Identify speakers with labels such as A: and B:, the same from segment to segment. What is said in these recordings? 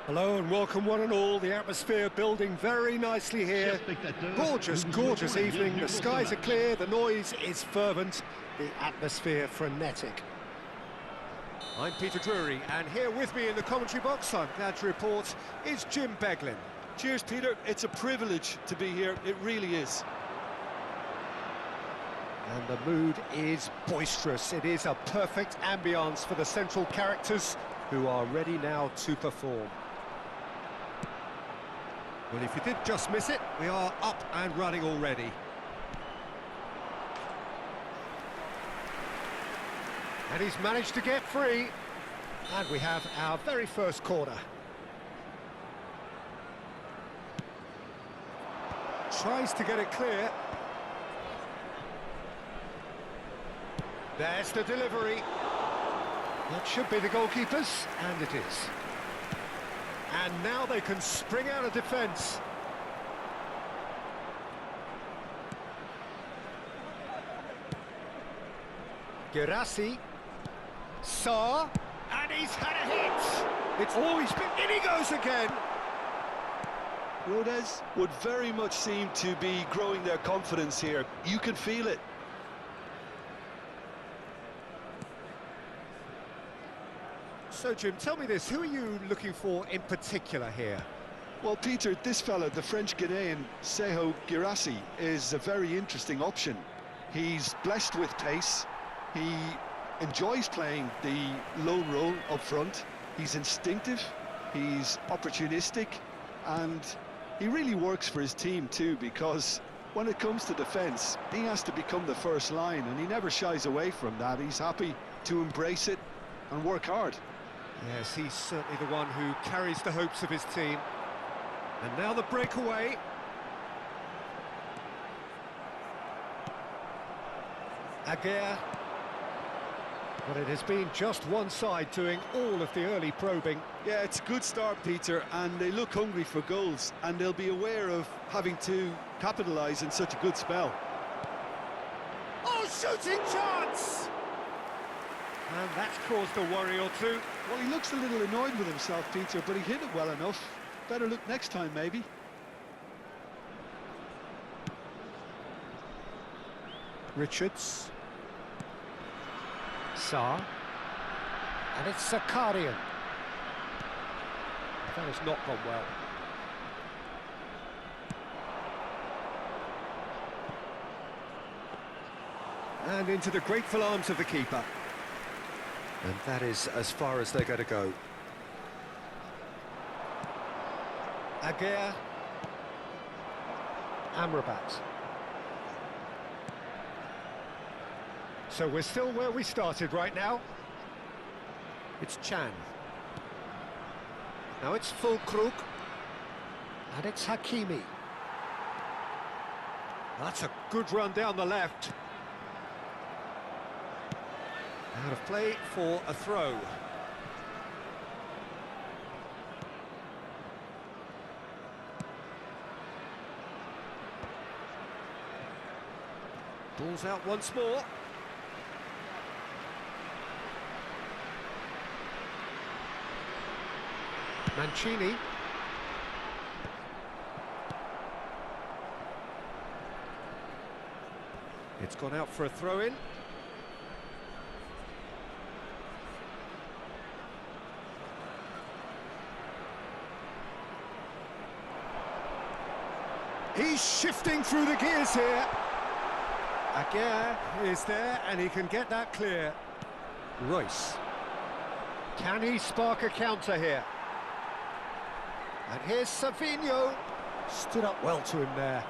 A: Hello and welcome one and all. The atmosphere building very nicely here. Gorgeous, gorgeous evening. The skies are clear, the noise is fervent, the atmosphere frenetic. I'm Peter Drury, and here with me in the commentary box, I'm glad to report, is Jim Beglin.
B: Cheers, Peter. It's a privilege to be here. It really is.
A: And the mood is boisterous. It is a perfect ambience for the central characters who are ready now to perform. Well, if you did just miss it, we are up and running already. And he's managed to get free. And we have our very first corner. Tries to get it clear. There's the delivery. That should be the goalkeeper's, and it is. And now they can spring out of defence. Gerassi. Saar. And he's had a hit. It's always been... In he goes again.
B: Rodez would very much seem to be growing their confidence here. You can feel it.
A: So, Jim, tell me this, who are you looking for in particular here?
B: Well, Peter, this fella, the French Ghanaian Seho Girassi, is a very interesting option. He's blessed with pace, he enjoys playing the low role up front, he's instinctive, he's opportunistic, and he really works for his team too, because when it comes to defence, he has to become the first line, and he never shies away from that. He's happy to embrace it and work hard.
A: Yes, he's certainly the one who carries the hopes of his team. And now the breakaway. Aguirre. But it has been just one side doing all of the early probing.
B: Yeah, it's a good start, Peter, and they look hungry for goals, and they'll be aware of having to capitalise in such a good spell.
A: Oh, shooting chance! And that's caused a worry or two.
B: Well, he looks a little annoyed with himself, Peter, but he hit it well enough. Better look next time, maybe.
A: Richards. Saar. And it's Zakarian. That has not gone well. And into the grateful arms of the keeper. And that is as far as they're going to go. Aguirre. Amrabat. So we're still where we started right now. It's Chan. Now it's Fulkrug. And it's Hakimi. That's a good run down the left. Out of play for a throw. Ball's out once more. Mancini. It's gone out for a throw-in. He's shifting through the gears here. Aguirre is there, and he can get that clear. Royce. Can he spark a counter here? And here's Savinho. Stood up well to him there.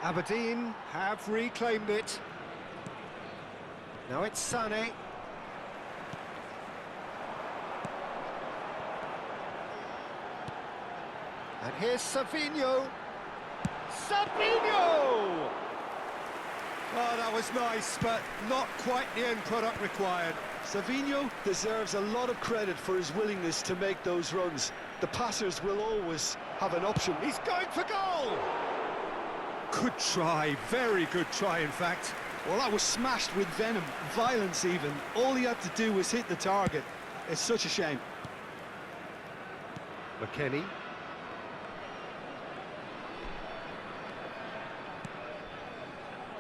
A: Aberdeen have reclaimed it. Now it's Sané. And here's Savinho. Savinho! Oh, that was nice, but not quite the end product required.
B: Savinho deserves a lot of credit for his willingness to make those runs. The passers will always have an option.
A: He's going for goal! Good try, very good try, in fact.
B: Well, that was smashed with venom, violence even. All he had to do was hit the target. It's such a shame.
A: McKennie.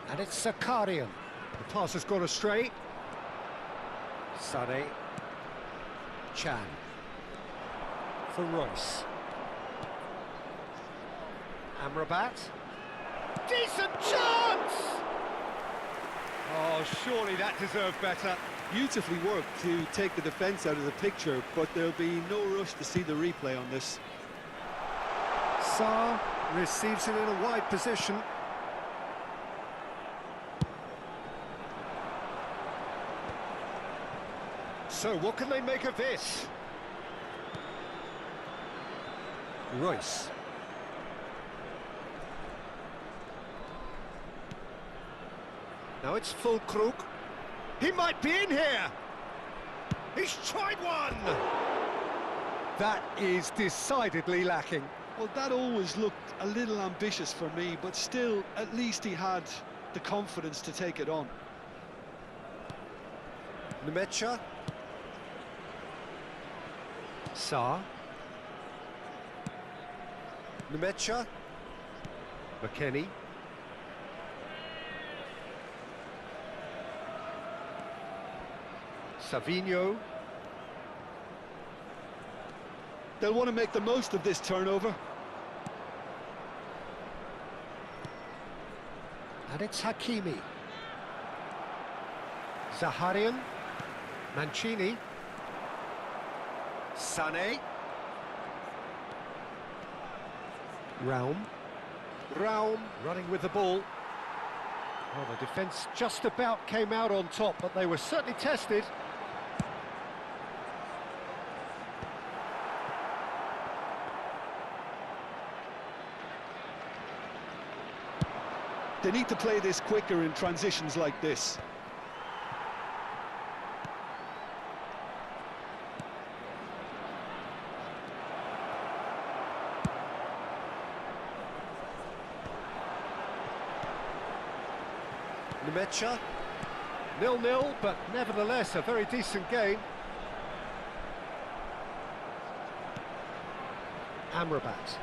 A: And it's Zakarian. The pass has gone astray. Sane. Chan. For Royce. Amrabat. Decent chance! Oh, surely that deserved better.
B: Beautifully worked to take the defence out of the picture, but there'll be no rush to see the replay on this.
A: Sarr receives it in a wide position. So, what can they make of this? Royce. Now it's Fulkrug. He might be in here! He's tried one! That is decidedly lacking.
B: Well, that always looked a little ambitious for me, but still, at least he had the confidence to take it on.
A: Nemecha. Sarr. Nemecha. McKennie. Savinho.
B: They'll want to make the most of this turnover.
A: And it's Hakimi. Zaharian. Mancini. Sané. Raum running with the ball. Well, the defence just about came out on top, but they were certainly tested.
B: They need to play this quicker in transitions like this.
A: Nemecha. 0-0, but nevertheless a very decent game. Amrabat.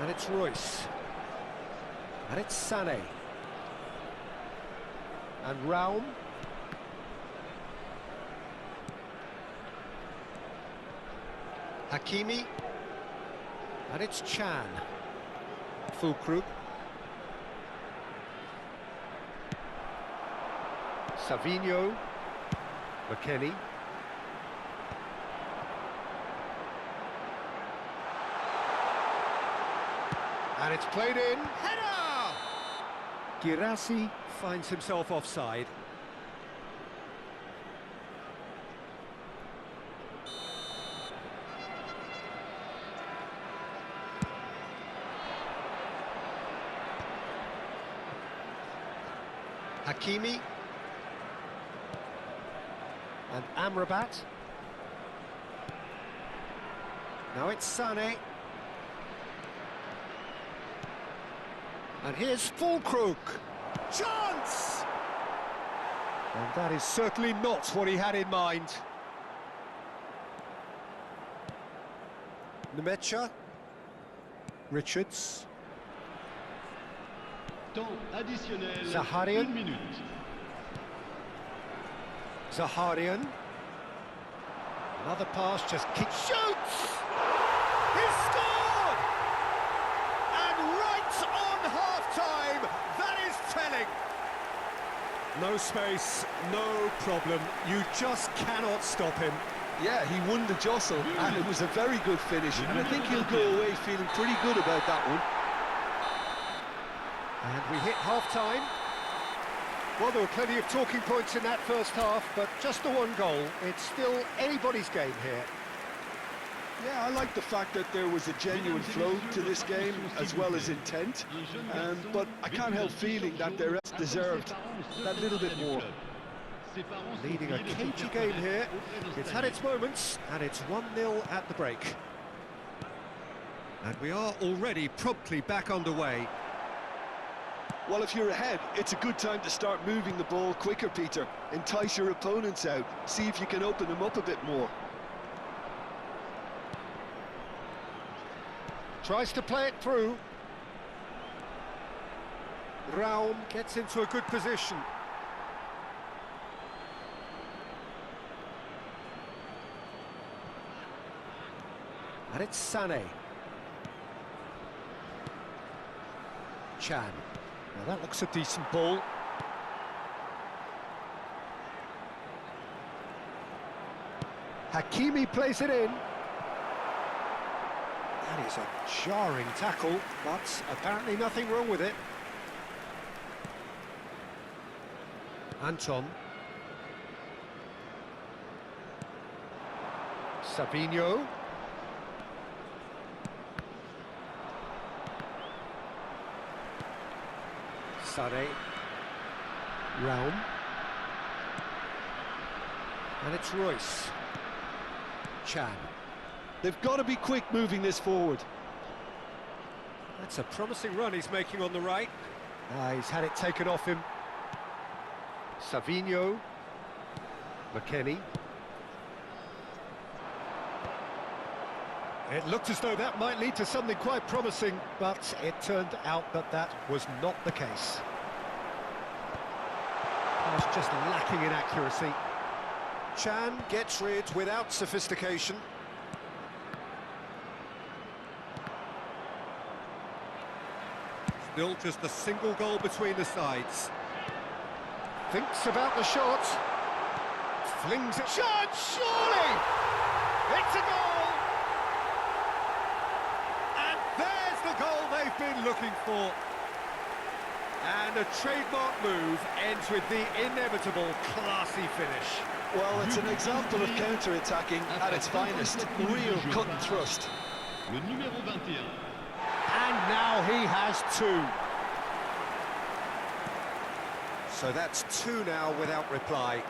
A: And it's Royce. And it's Sané. And Raum. Hakimi. And it's Chan. Fulkrug. Savinho. McKennie. And it's played in. Header! Girassi finds himself offside. Hakimi. And Amrabat. Now it's Sané. And here's Fulkrug. Chance! And that is certainly not what he had in mind. Nemecha. Richards. Zaharian. Zaharian. Another pass, just kick. Shoots! He scored! And right on half-time, that is telling. No space, no problem. You just cannot stop him.
B: Yeah, he won the jostle, and it was a very good finish, and I think he'll go away feeling pretty good about that one.
A: And we hit half-time. Well, there were plenty of talking points in that first half, but just the one goal. It's still anybody's game here.
B: Yeah, I like the fact that there was a genuine flow to this game, as well as intent. But I can't help feeling that the rest deserved that little bit more.
A: Leading a cagey game here. It's had its moments, and it's 1-0 at the break. And we are already promptly back underway.
B: Well, if you're ahead, it's a good time to start moving the ball quicker, Peter. Entice your opponents out, see if you can open them up a bit more.
A: Tries to play it through. Raum gets into a good position. And it's Sané. Chan. Now that looks a decent ball. Hakimi plays it in. That is a jarring tackle, but apparently nothing wrong with it. Anton. Sabinho. Sané. Raum. And it's Royce. Chan.
B: They've got to be quick moving this forward.
A: That's a promising run he's making on the right. He's had it taken off him. Savino. McKennie. It looked as though that might lead to something quite promising, but it turned out that that was not the case. Pass just lacking in accuracy. Chan gets rid without sophistication. Still just a single goal between the sides. Thinks about the shot. Flings it. Shot, surely! It's a goal! And there's the goal they've been looking for. And a trademark move ends with the inevitable classy finish.
B: Well, it's an example of counter-attacking at its finest. Real cut and thrust.
C: Le numéro 21.
A: And now he has two. So that's two now without reply.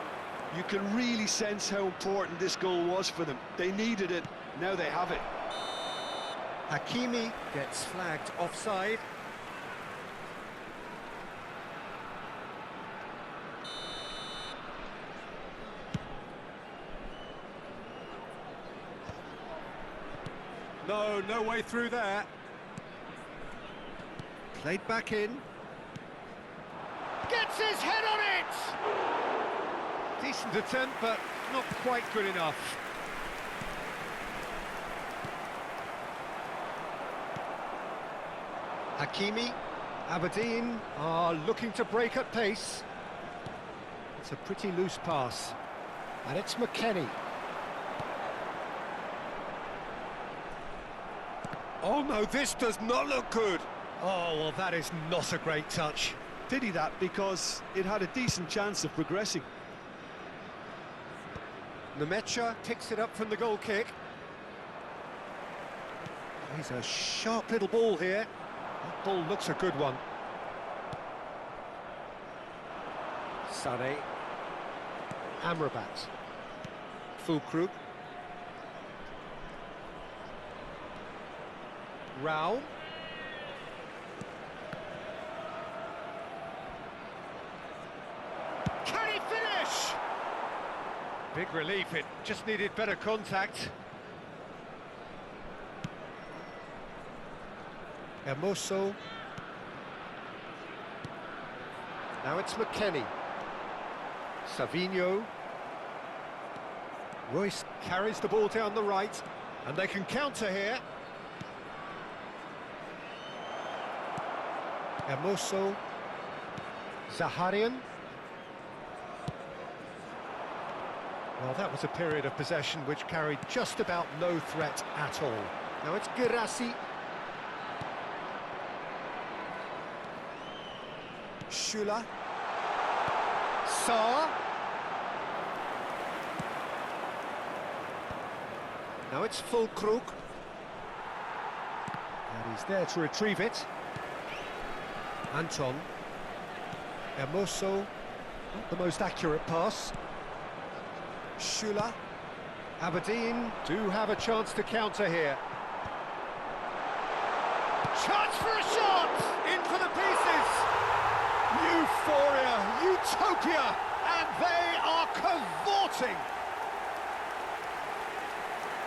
B: You can really sense how important this goal was for them. They needed it, now they have it.
A: Hakimi gets flagged offside. No way through there. Played back in. Gets his head on it! Decent attempt, but not quite good enough. Hakimi, Aberdeen are looking to break at pace. It's a pretty loose pass. And it's McKennie. Oh no, this does not look good. Oh, well, that is not a great touch.
B: Pity that, because it had a decent chance of progressing.
A: Nemecha picks it up from the goal kick. He's a sharp little ball here. That ball looks a good one. Sané. Amrabat. Fulkrug. Raum. Can he finish? Big relief, it just needed better contact. Hermoso. Now it's McKennie. Savino. Royce carries the ball down the right, and they can counter here. Hermoso. Zaharian. Well, that was a period of possession which carried just about no threat at all. Now it's Girassi. Schüller. Saar. Now it's Fulkrug. And he's there to retrieve it. Anton. Hermoso. Not the most accurate pass. Schüller. Aberdeen do have a chance to counter here. Chance for a shot! In for the pieces! Euphoria, utopia, and they are cavorting.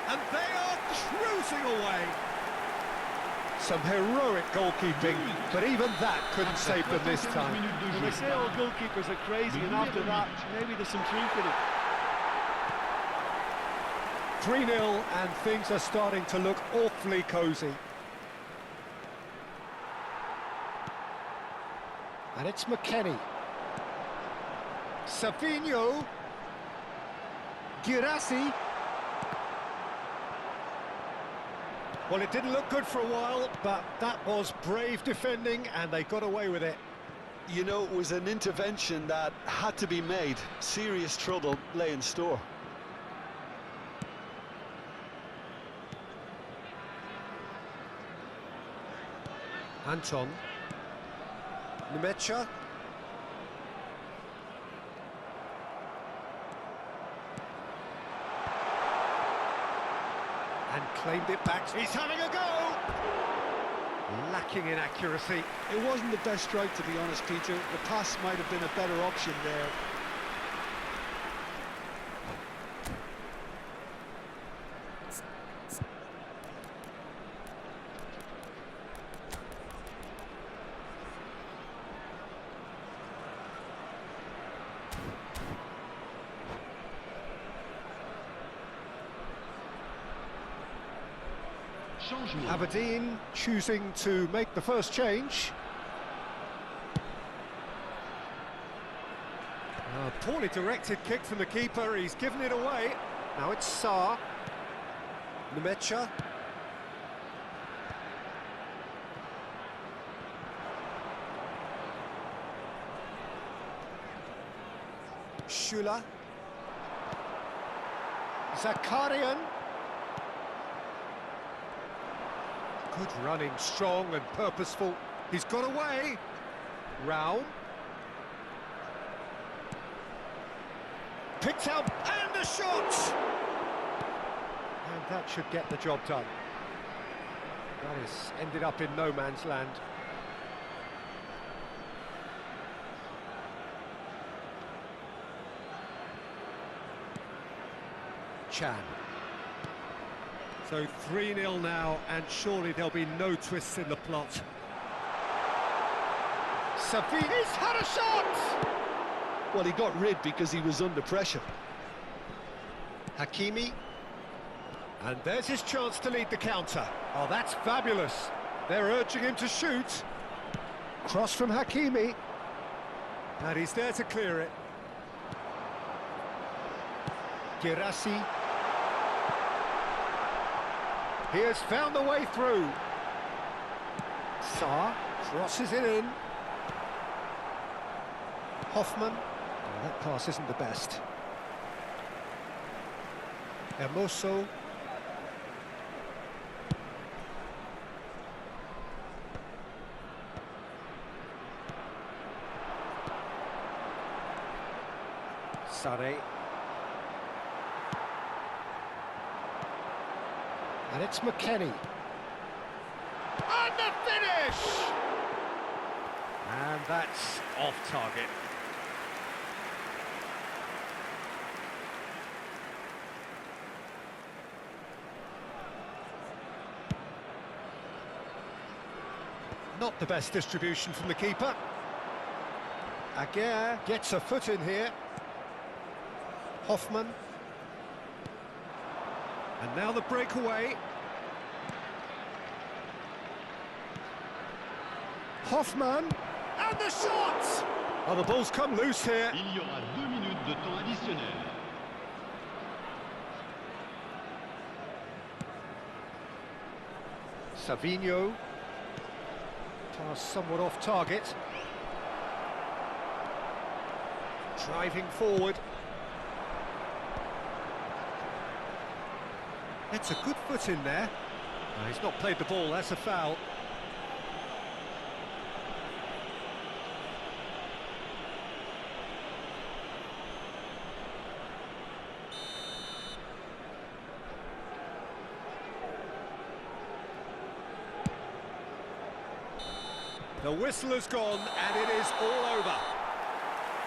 A: And they are cruising away. Some heroic goalkeeping, but even that couldn't save them this time.
D: Well, they say all goalkeepers are crazy, and after that, maybe there's some truth in it.
A: 3-0, and things are starting to look awfully cosy. And it's McKennie. Savinho. Girassi. Well, it didn't look good for a while, but that was brave defending, and they got away with it.
B: You know, it was an intervention that had to be made. Serious trouble lay in store.
A: Anton. Nemecha. And claimed it back. He's having a go! Lacking in accuracy.
B: It wasn't the best strike, to be honest, Peter. The pass might have been a better option there.
A: Aberdeen choosing to make the first change. A poorly directed kick from the keeper, he's given it away. Now it's Sarr. Nemecha. Schüller. Zakarian. Good running, strong and purposeful. He's got away. Raum. Picked out, and the shot! And that should get the job done. That has ended up in no man's land. Chan. So 3-0 now, and surely there'll be no twists in the plot. Savinho's had a shot!
B: Well, he got rid because he was under pressure.
A: Hakimi. And there's his chance to lead the counter. Oh, that's fabulous. They're urging him to shoot. Cross from Hakimi. And he's there to clear it. Girassi. He has found the way through. Sarr crosses it in. Hoffman. Oh, that pass isn't the best. Hermoso. Sarri. And it's McKennie. And the finish! And that's off target. Not the best distribution from the keeper. Aguirre gets a foot in here. Hoffman. And now the breakaway. Hoffman. And the shot! Oh, the ball's come loose here.
C: Il y aura 2 minutes de temps additionnel.
A: Savinho. Pass somewhat off target. Driving forward. It's a good foot in there. He's not played the ball, that's a foul. The whistle has gone, and it is all over.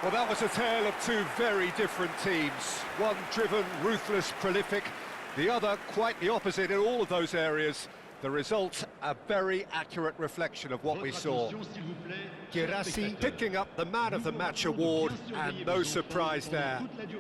A: Well, that was a tale of two very different teams. One driven, ruthless, prolific. The other quite the opposite in all of those areas. The result, a very accurate reflection of what we saw. Guirassy picking up the Man of the Match award, and no surprise there.